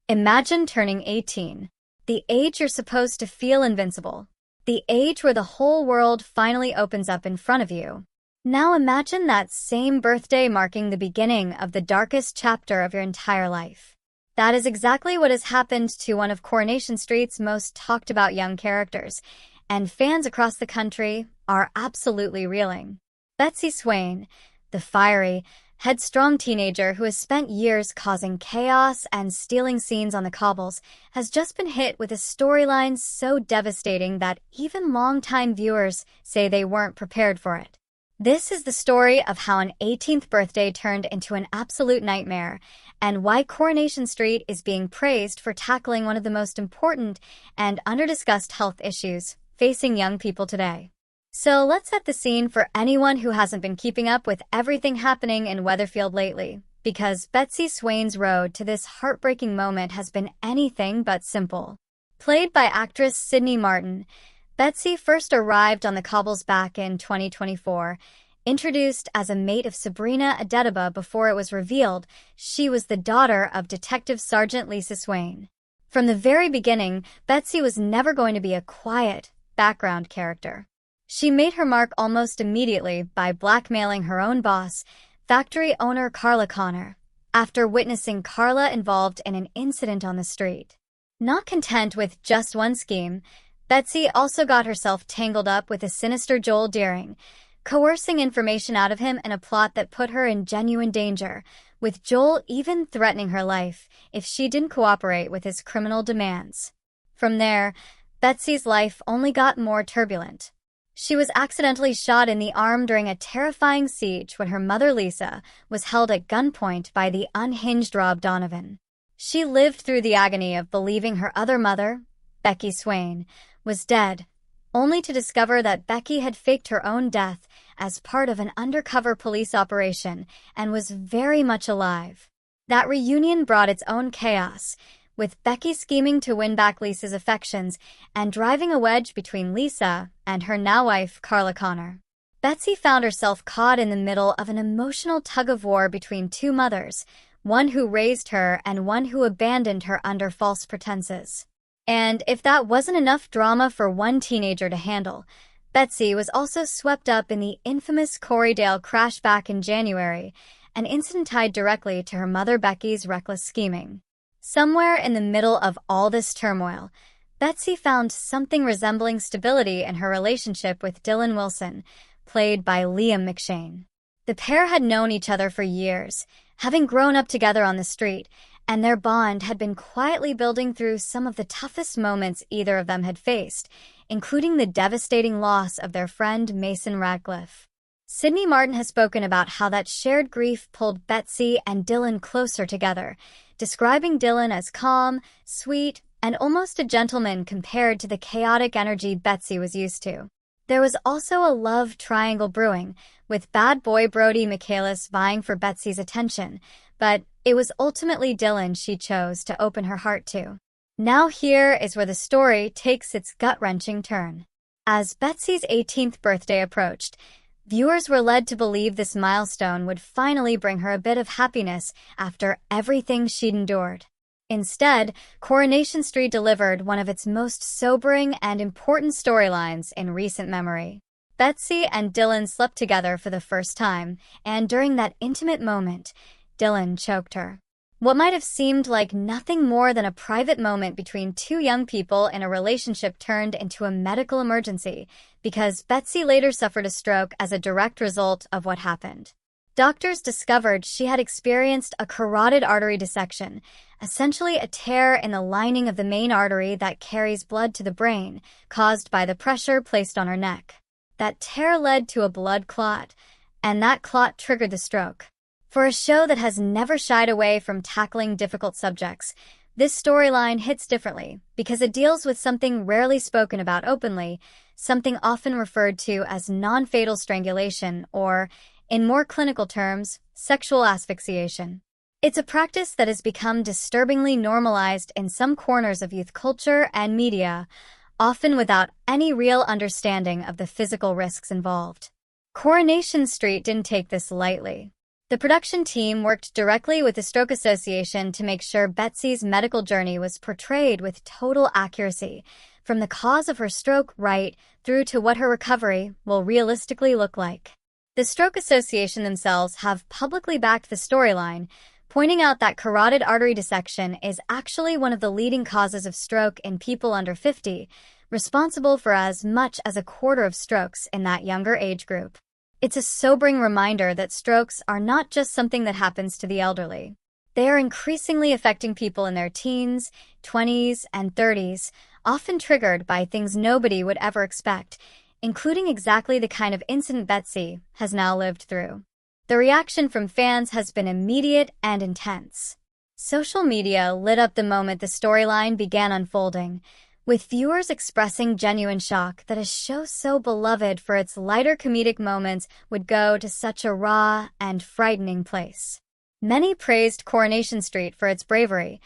Imagine turning 18, the age you're supposed to feel invincible, the age where the whole world finally opens up in front of you. Now imagine that same birthday marking the beginning of the darkest chapter of your entire life. That is exactly what has happened to one of Coronation Street's most talked about young characters, and fans across the country are absolutely reeling. Betsy Swain, the fiery, headstrong teenager who has spent years causing chaos and stealing scenes on the cobbles, has just been hit with a storyline so devastating that even longtime viewers say they weren't prepared for it. This is the story of how an 18th birthday turned into an absolute nightmare, and why Coronation Street is being praised for tackling one of the most important and under-discussed health issues facing young people today. So let's set the scene for anyone who hasn't been keeping up with everything happening in Weatherfield lately, because Betsy Swain's road to this heartbreaking moment has been anything but simple. Played by actress Sydney Martin, Betsy first arrived on the cobbles back in 2024, introduced as a mate of Sabrina Adetaba before it was revealed she was the daughter of Detective Sergeant Lisa Swain. From the very beginning, Betsy was never going to be a quiet, background character. She made her mark almost immediately by blackmailing her own boss, factory owner Carla Connor, after witnessing Carla involved in an incident on the street. Not content with just one scheme, Betsy also got herself tangled up with a sinister Joel Deering, coercing information out of him in a plot that put her in genuine danger, with Joel even threatening her life if she didn't cooperate with his criminal demands. From there, Betsy's life only got more turbulent. She was accidentally shot in the arm during a terrifying siege when her mother Lisa was held at gunpoint by the unhinged Rob Donovan. She lived through the agony of believing her other mother, Becky Swain, was dead, only to discover that Becky had faked her own death as part of an undercover police operation and was very much alive. That reunion brought its own chaos, with Becky scheming to win back Lisa's affections and driving a wedge between Lisa and her now-wife, Carla Connor. Betsy found herself caught in the middle of an emotional tug-of-war between two mothers, one who raised her and one who abandoned her under false pretenses. And if that wasn't enough drama for one teenager to handle, Betsy was also swept up in the infamous Corrie crash back in January, an incident tied directly to her mother Becky's reckless scheming. Somewhere in the middle of all this turmoil, Betsy found something resembling stability in her relationship with Dylan Wilson, played by Liam McShane. The pair had known each other for years, having grown up together on the street, and their bond had been quietly building through some of the toughest moments either of them had faced, including the devastating loss of their friend Mason Radcliffe. Sydney Martin has spoken about how that shared grief pulled Betsy and Dylan closer together, describing Dylan as calm, sweet, and almost a gentleman compared to the chaotic energy Betsy was used to. There was also a love triangle brewing, with bad boy Brody Michaelis vying for Betsy's attention, but it was ultimately Dylan she chose to open her heart to. Now here is where the story takes its gut-wrenching turn. As Betsy's 18th birthday approached, viewers were led to believe this milestone would finally bring her a bit of happiness after everything she'd endured. Instead, Coronation Street delivered one of its most sobering and important storylines in recent memory. Betsy and Dylan slept together for the first time, and during that intimate moment, Dylan choked her. What might have seemed like nothing more than a private moment between two young people in a relationship turned into a medical emergency, because Betsy later suffered a stroke as a direct result of what happened. Doctors discovered she had experienced a carotid artery dissection, essentially a tear in the lining of the main artery that carries blood to the brain, caused by the pressure placed on her neck. That tear led to a blood clot, and that clot triggered the stroke. For a show that has never shied away from tackling difficult subjects, this storyline hits differently because it deals with something rarely spoken about openly, something often referred to as non-fatal strangulation or, in more clinical terms, sexual asphyxiation. It's a practice that has become disturbingly normalized in some corners of youth culture and media, often without any real understanding of the physical risks involved. Coronation Street didn't take this lightly. The production team worked directly with the Stroke Association to make sure Betsy's medical journey was portrayed with total accuracy, from the cause of her stroke right through to what her recovery will realistically look like. The Stroke Association themselves have publicly backed the storyline, pointing out that carotid artery dissection is actually one of the leading causes of stroke in people under 50, responsible for as much as a quarter of strokes in that younger age group. It's a sobering reminder that strokes are not just something that happens to the elderly. They are increasingly affecting people in their teens, 20s, and 30s, often triggered by things nobody would ever expect, including exactly the kind of incident Betsy has now lived through. The reaction from fans has been immediate and intense. Social media lit up the moment the storyline began unfolding, with viewers expressing genuine shock that a show so beloved for its lighter comedic moments would go to such a raw and frightening place. Many praised Coronation Street for its bravery,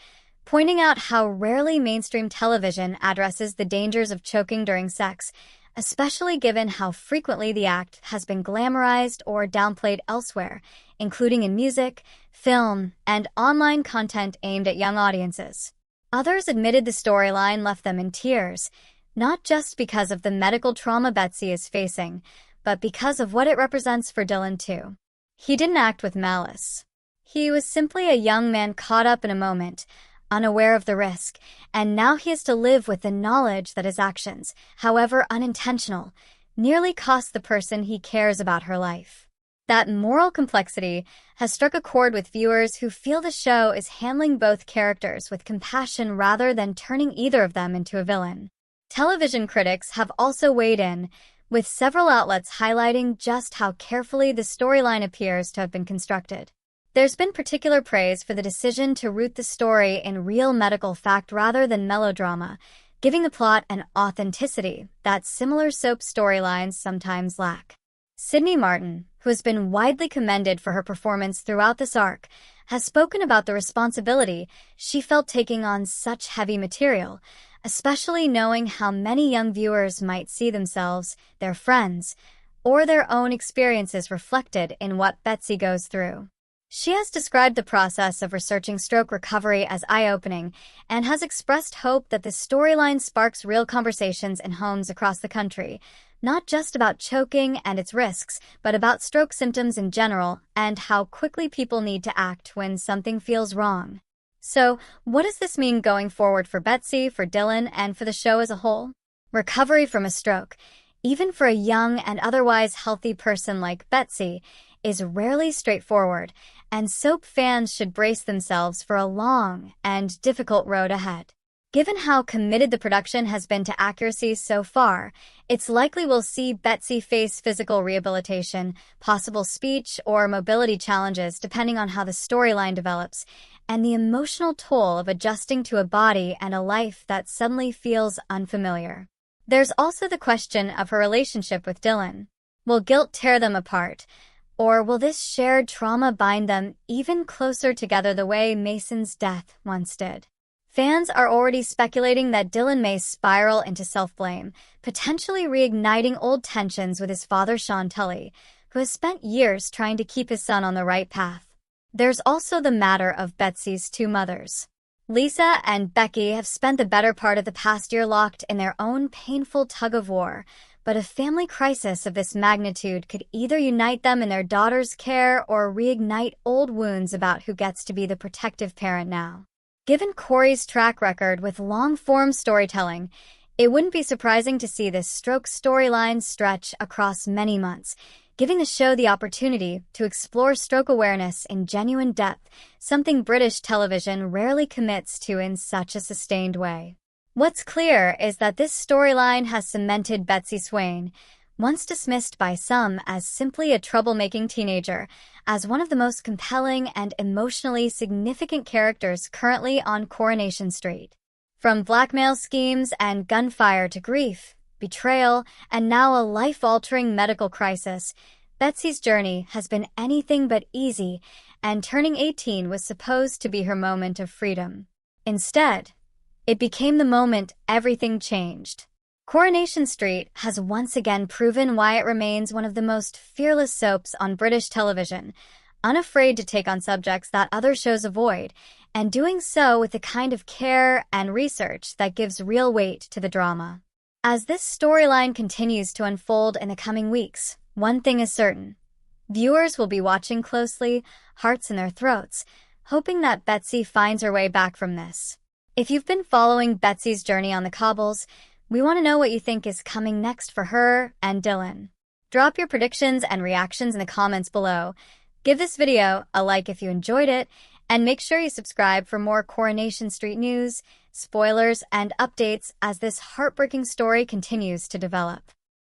pointing out how rarely mainstream television addresses the dangers of choking during sex, especially given how frequently the act has been glamorized or downplayed elsewhere, including in music, film, and online content aimed at young audiences. Others admitted the storyline left them in tears, not just because of the medical trauma Betsy is facing, but because of what it represents for Dylan too. He didn't act with malice. He was simply a young man caught up in a moment, unaware of the risk, and now he has to live with the knowledge that his actions, however unintentional, nearly cost the person he cares about her life. That moral complexity has struck a chord with viewers who feel the show is handling both characters with compassion rather than turning either of them into a villain. Television critics have also weighed in, with several outlets highlighting just how carefully the storyline appears to have been constructed. There's been particular praise for the decision to root the story in real medical fact rather than melodrama, giving the plot an authenticity that similar soap storylines sometimes lack. Sydney Martin, who has been widely commended for her performance throughout this arc, has spoken about the responsibility she felt taking on such heavy material, especially knowing how many young viewers might see themselves, their friends, or their own experiences reflected in what Betsy goes through. She has described the process of researching stroke recovery as eye-opening and has expressed hope that the storyline sparks real conversations in homes across the country, not just about choking and its risks, but about stroke symptoms in general and how quickly people need to act when something feels wrong. So, what does this mean going forward for Betsy, for Dylan, and for the show as a whole? Recovery from a stroke, even for a young and otherwise healthy person like Betsy, is rarely straightforward, and soap fans should brace themselves for a long and difficult road ahead. Given how committed the production has been to accuracy so far, it's likely we'll see Betsy face physical rehabilitation, possible speech or mobility challenges depending on how the storyline develops, and the emotional toll of adjusting to a body and a life that suddenly feels unfamiliar. There's also the question of her relationship with Dylan. Will guilt tear them apart? Or will this shared trauma bind them even closer together the way Mason's death once did? Fans are already speculating that Dylan may spiral into self-blame, potentially reigniting old tensions with his father Sean Tully, who has spent years trying to keep his son on the right path. There's also the matter of Betsy's two mothers. Lisa and Becky have spent the better part of the past year locked in their own painful tug-of-war, but a family crisis of this magnitude could either unite them in their daughter's care or reignite old wounds about who gets to be the protective parent now. Given Corrie's track record with long-form storytelling, it wouldn't be surprising to see this stroke storyline stretch across many months, giving the show the opportunity to explore stroke awareness in genuine depth, something British television rarely commits to in such a sustained way. What's clear is that this storyline has cemented Betsy Swain, once dismissed by some as simply a troublemaking teenager, as one of the most compelling and emotionally significant characters currently on Coronation Street. From blackmail schemes and gunfire to grief, betrayal, and now a life-altering medical crisis, Betsy's journey has been anything but easy, and turning 18 was supposed to be her moment of freedom. Instead, it became the moment everything changed. Coronation Street has once again proven why it remains one of the most fearless soaps on British television, unafraid to take on subjects that other shows avoid, and doing so with the kind of care and research that gives real weight to the drama. As this storyline continues to unfold in the coming weeks, one thing is certain. Viewers will be watching closely, hearts in their throats, hoping that Betsy finds her way back from this. If you've been following Betsy's journey on the cobbles, we want to know what you think is coming next for her and Dylan. Drop your predictions and reactions in the comments below. Give this video a like if you enjoyed it, and make sure you subscribe for more Coronation Street news, spoilers, and updates as this heartbreaking story continues to develop.